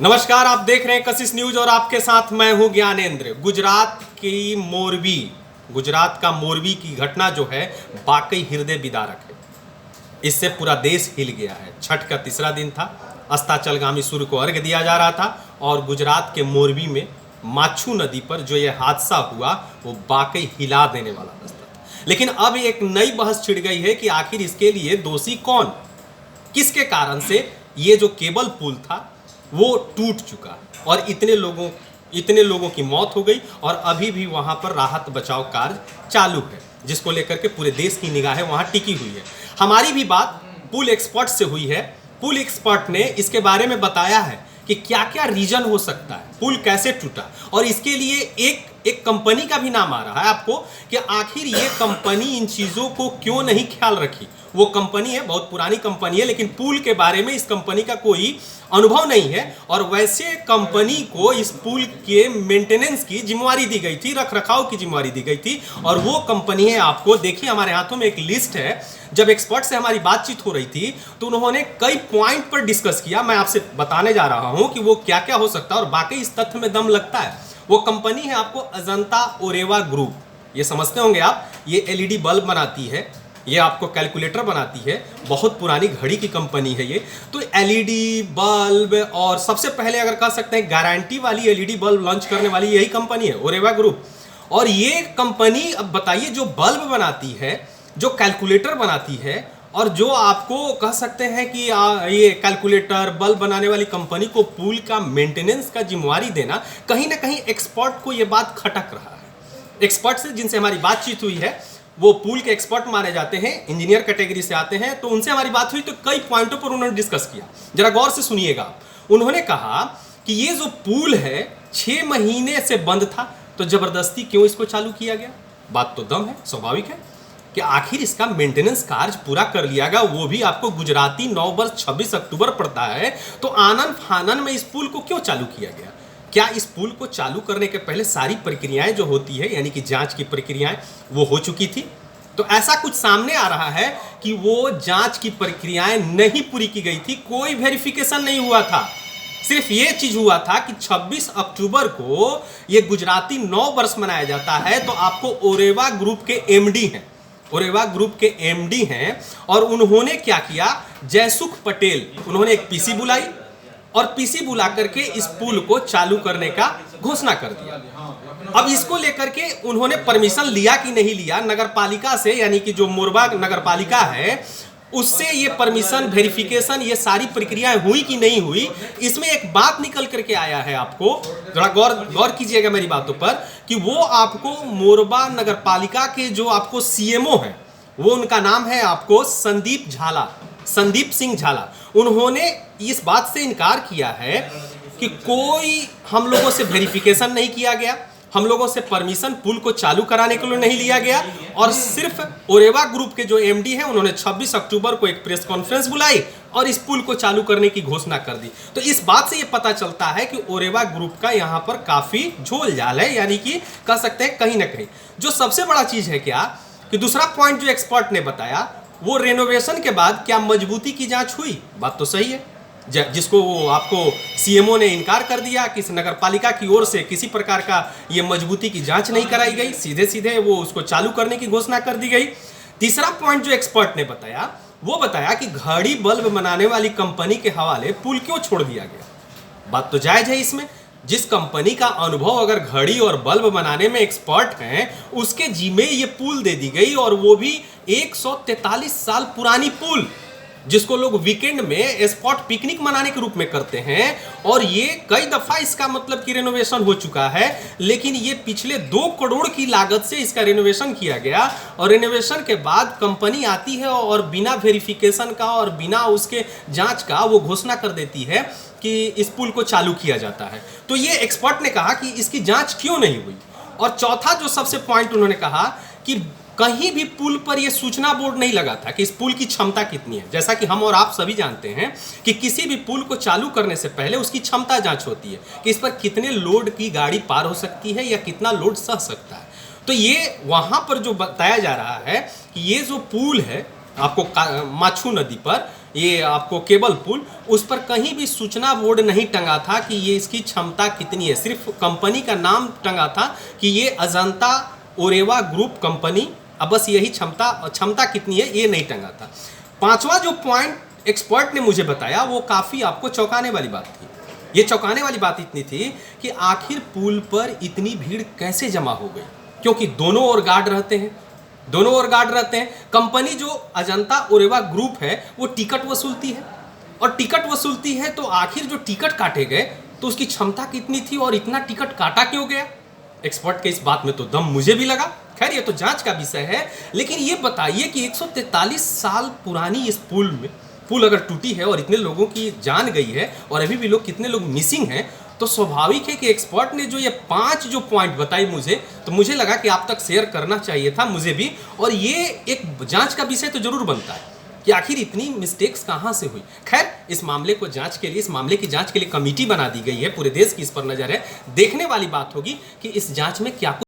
नमस्कार, आप देख रहे हैं कशिश न्यूज और आपके साथ मैं हूं ज्ञानेंद्र। गुजरात का मोरबी की घटना जो है वाकई हृदय विदारक है। इससे पूरा देश हिल गया है। छठ का तीसरा दिन था, अस्ताचलगामी सूर्य को अर्घ्य दिया जा रहा था और गुजरात के मोरबी में माछू नदी पर जो ये हादसा हुआ वो वाकई हिला देने वाला रास्ता था। लेकिन अब एक नई बहस छिड़ गई है कि आखिर इसके लिए दोषी कौन, किसके कारण से ये जो केबल पुल था वो टूट चुका और इतने लोगों की मौत हो गई और अभी भी वहां पर राहत बचाव कार्य चालू है, जिसको लेकर के पूरे देश की निगाहें वहां टिकी हुई है। हमारी भी बात पुल एक्सपर्ट से हुई है। पुल एक्सपर्ट ने इसके बारे में बताया है कि क्या क्या रीजन हो सकता है, पुल कैसे टूटा, और इसके लिए एक कंपनी का भी नाम आ रहा है आपको कि आखिर ये कंपनी इन चीज़ों को क्यों नहीं ख्याल रखी। वो कंपनी है, बहुत पुरानी कंपनी है, लेकिन पुल के बारे में इस कंपनी का कोई अनुभव नहीं है और वैसे कंपनी को इस पुल के मेंटेनेंस की जिम्मेवारी दी गई थी, रख रखाव की जिम्मेवारी दी गई थी। और वो कंपनी है, आपको देखिए हमारे हाथों में एक लिस्ट है। जब एक्सपर्ट से हमारी बातचीत हो रही थी तो उन्होंने कई पॉइंट पर डिस्कस किया। मैं आपसे बताने जा रहा हूं कि वो क्या क्या हो सकता है और बाकी इस तथ्य में दम लगता है। वो कंपनी है आपको अजंता ओरेवा ग्रुप, ये समझते होंगे आप। ये एलईडी बल्ब बनाती है, ये आपको कैलकुलेटर बनाती है, बहुत पुरानी घड़ी की कंपनी है ये। तो एलईडी बल्ब, और सबसे पहले अगर कह सकते हैं गारंटी वाली एलईडी बल्ब लॉन्च करने वाली यही कंपनी है, ओरेवा ग्रुप। और ये कंपनी, अब बताइए, जो बल्ब बनाती है, जो कैलकुलेटर बनाती है और जो आपको कह सकते हैं कि ये कैलकुलेटर बल्ब बनाने वाली कंपनी को पुल का मेंटेनेंस का जिम्मेवारी देना, कहीं ना कहीं एक्सपर्ट को ये बात खटक रहा है। एक्सपर्ट से जिनसे हमारी बातचीत हुई है वो पुल के एक्सपर्ट माने जाते हैं, इंजीनियर कैटेगरी से आते हैं, तो उनसे हमारी बात हुई तो कई पॉइंटों पर उन्होंने डिस्कस किया। जरा गौर से सुनिएगा। उन्होंने कहा कि ये जो पुल है 6 महीने से बंद था, तो जबरदस्ती क्यों इसको चालू किया गया। बात तो दम है, स्वाभाविक है कि आखिर इसका मेंटेनेंस कार्य पूरा कर लिया गया, वो भी आपको गुजराती नव वर्ष 26 अक्टूबर पड़ता है, तो आनन फानन में इस पुल को क्यों चालू किया गया। क्या इस पुल को चालू करने के पहले सारी प्रक्रियाएं जो होती है, यानी कि जांच की प्रक्रियाएं, वो हो चुकी थी। तो ऐसा कुछ सामने आ रहा है कि वो जांच की प्रक्रियाएं नहीं पूरी की गई थी, कोई वेरिफिकेशन नहीं हुआ था। सिर्फ ये चीज हुआ था कि 26 अक्टूबर को ये गुजराती नव वर्ष मनाया जाता है, तो आपको ओरेवा ग्रुप के एमडी हैं, ओरेवा ग्रुप के एमडी हैं, और उन्होंने क्या किया, जयसुख पटेल, उन्होंने एक पीसी बुलाई और पीसी बुला करके इस पुल को चालू करने का घोषणा कर दिया। अब इसको लेकर के उन्होंने परमिशन लिया कि नहीं लिया नगर पालिका से, यानी कि जो मोरबा नगर पालिका है उससे ये परमिशन वेरिफिकेशन, ये सारी प्रक्रियाएं हुई कि नहीं हुई। इसमें एक बात निकल करके आया है, आपको जरा गौर कीजिएगा मेरी बातों पर, कि वो आपको मोरबा नगर पालिका के जो आपको सीएमओ हैं, वो उनका नाम है आपको संदीप सिंह झाला। उन्होंने इस बात से इनकार किया है कि कोई हम लोगों से वेरिफिकेशन नहीं किया गया, हम लोगों से परमिशन पुल को चालू कराने के लिए नहीं लिया गया, और सिर्फ ओरेवा ग्रुप के जो एमडी हैं उन्होंने 26 अक्टूबर को एक प्रेस कॉन्फ्रेंस बुलाई और इस पुल को चालू करने की घोषणा कर दी। तो इस बात से ये पता चलता है कि ओरेवा ग्रुप का यहाँ पर काफी झोल झाल है, यानी कि कह सकते हैं कहीं ना कहीं। जो सबसे बड़ा चीज है क्या कि दूसरा पॉइंट जो एक्सपर्ट ने बताया, वो रेनोवेशन के बाद क्या मजबूती की जांच हुई। बात तो सही है, जिसको आपको सीएमओ ने इनकार कर दिया कि नगर पालिका की ओर से किसी प्रकार का ये मजबूती की जांच नहीं कराई गई, सीधे सीधे वो उसको चालू करने की घोषणा कर दी गई। तीसरा पॉइंट जो एक्सपर्ट ने बताया, वो बताया कि घड़ी बल्ब बनाने वाली कंपनी के हवाले पुल क्यों छोड़ दिया गया। बात तो जायज है इसमें, जिस कंपनी का अनुभव अगर घड़ी और बल्ब बनाने में एक्सपर्ट हैं, उसके जिम्मे ये पुल दे दी गई, और वो भी 143 साल पुरानी पुल, जिसको लोग वीकेंड में स्पॉट पिकनिक मनाने के रूप में करते हैं। और ये कई दफा इसका मतलब कि रेनोवेशन हो चुका है, लेकिन ये पिछले 2 करोड़ की लागत से इसका रेनोवेशन किया गया, और रेनोवेशन के बाद कंपनी आती है और बिना वेरिफिकेशन का और बिना उसके जांच का वो घोषणा कर देती है कि इस पुल को चालू किया जाता है। तो ये एक्सपर्ट ने कहा कि इसकी जांच क्यों नहीं हुई। और चौथा जो सबसे पॉइंट उन्होंने कहा कि कहीं भी पुल पर यह सूचना बोर्ड नहीं लगा था कि इस पुल की क्षमता कितनी है। जैसा कि हम और आप सभी जानते हैं कि किसी भी पुल को चालू करने से पहले उसकी क्षमता जांच होती है कि इस पर कितने लोड की गाड़ी पार हो सकती है या कितना लोड सह सकता है। तो ये वहां पर जो बताया जा रहा है कि ये जो पुल है आपको माछू नदी पर ये आपको केबल पुल, उस पर कहीं भी सूचना बोर्ड नहीं टंगा था कि ये इसकी क्षमता कितनी है। सिर्फ कंपनी का नाम टंगा था कि ये अजंता ओरेवा ग्रुप कंपनी, अब बस यही क्षमता कितनी है ये नहीं टंगा था। पांचवा जो पॉइंट एक्सपर्ट ने मुझे बताया वो काफ़ी आपको चौंकाने वाली बात थी। ये चौंकाने वाली बात इतनी थी कि आखिर पुल पर इतनी भीड़ कैसे जमा हो गई, क्योंकि दोनों ओर गार्ड रहते हैं, दोनों ओर गार्ड रहते हैं। कंपनी जो अजंता ओरेवा ग्रुप है वो टिकट वसूलती है, और टिकट वसूलती है तो आखिर जो टिकट काटे गए तो उसकी क्षमता कितनी थी और इतना टिकट काटा क्यों गया। एक्सपर्ट के इस बात में तो दम मुझे भी लगा। खैर ये तो जांच का विषय है, लेकिन ये बताइए कि 143 साल पुरानी इस पुल अगर टूटी है और इतने लोगों की जान गई है और अभी भी कितने लोग मिसिंग हैं, तो स्वाभाविक है कि एक्सपर्ट ने जो ये 5 जो पॉइंट बताई मुझे, तो मुझे लगा कि आप तक शेयर करना चाहिए था मुझे भी। और ये एक जांच का विषय तो जरूर बनता है कि आखिर इतनी मिस्टेक्स कहाँ से हुई। खैर इस मामले को जांच के लिए, इस मामले की जांच के लिए कमेटी बना दी गई है, पूरे देश की इस पर नजर है। देखने वाली बात होगी कि इस जांच में क्या